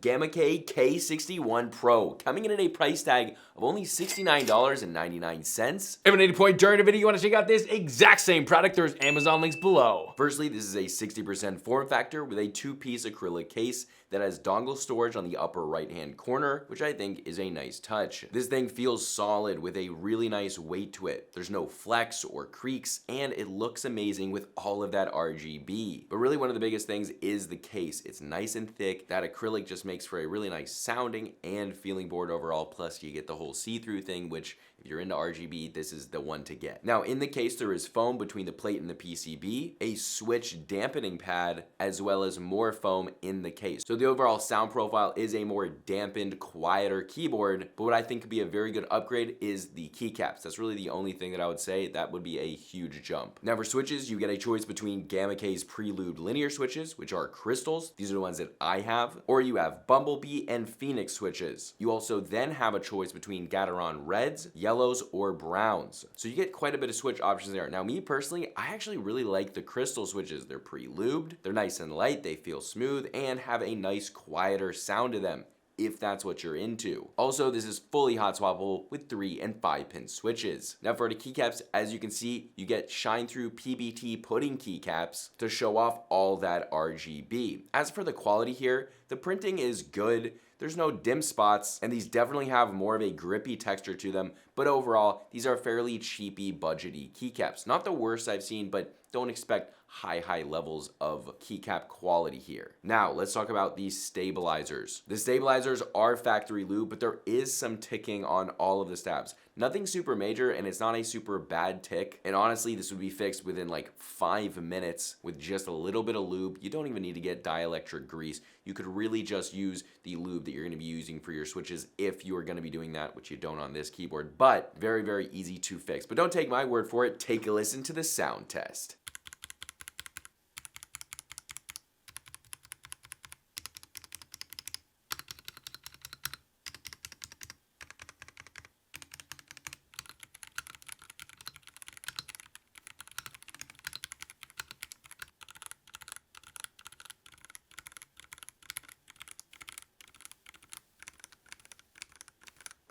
Gamakay K61 Pro, coming in at a price tag of only $69.99. If at any point during the video you want to check out this exact same product, there's Amazon links below. Firstly, this is a 60% form factor with a 2-piece acrylic case that has dongle storage on the upper right hand corner, which I think is a nice touch. This thing feels solid with a really nice weight to it. There's no flex or creaks, and it looks amazing with all of that RGB. But really one of the biggest things is the case. It's nice and thick. That acrylic just makes for a really nice sounding and feeling board overall, plus you get the whole see-through thing, which if you're into RGB, this is the one to get. Now in the case, there is foam between the plate and the PCB, a switch dampening pad, as well as more foam in the case. So the overall sound profile is a more dampened, quieter keyboard, but what I think could be a very good upgrade is the keycaps. That's really the only thing that I would say that would be a huge jump. Now for switches, you get a choice between Gamakay's pre-lubed linear switches, which are crystals. These are the ones that I have. Or you have Bumblebee and Phoenix switches. You also then have a choice between Gateron reds, yellows, or browns. So you get quite a bit of switch options there. Now me personally, I actually really like the crystal switches. They're pre-lubed, they're nice and light, they feel smooth, and have a nice quieter sound to them, if that's what you're into. Also, this is fully hot swappable with 3 and 5 pin switches. Now for the keycaps, as you can see, you get shine through PBT pudding keycaps to show off all that RGB. As for the quality here, the printing is good. There's no dim spots, and these definitely have more of a grippy texture to them, but overall, these are fairly cheapy, budgety keycaps. Not the worst I've seen, but don't expect high levels of keycap quality here. Now, let's talk about these stabilizers. The stabilizers are factory lube, but there is some ticking on all of the stabs. Nothing super major, and it's not a super bad tick. And honestly, this would be fixed within like 5 minutes with just a little bit of lube. You don't even need to get dielectric grease. You could really just use the lube that you're gonna be using for your switches if you are gonna be doing that, which you don't on this keyboard, but very easy to fix. But don't take my word for it. Take a listen to the sound test.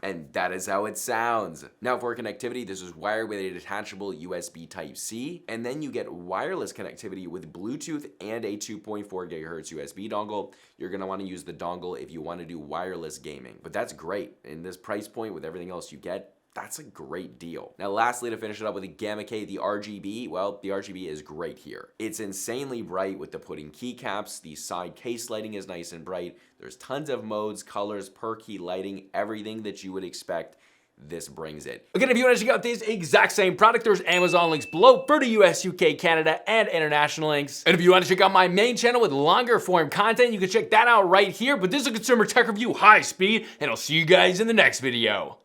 And that is how it sounds. Now for connectivity, this is wired with a detachable USB Type-C, and then you get wireless connectivity with Bluetooth and a 2.4 GHz USB dongle. You're gonna wanna use the dongle if you wanna do wireless gaming, but that's great. In this price point with everything else you get, that's a great deal. Now lastly, to finish it up with the Gamakay, the RGB, well, the RGB is great here. It's insanely bright with the pudding keycaps. The side case lighting is nice and bright. There's tons of modes, colors, per key lighting, everything that you would expect. This brings it. Again, if you want to check out this exact same product, there's Amazon links below for the US, UK, Canada, and international links. And if you want to check out my main channel with longer form content, you can check that out right here. But this is a consumer tech review, high speed, and I'll see you guys in the next video.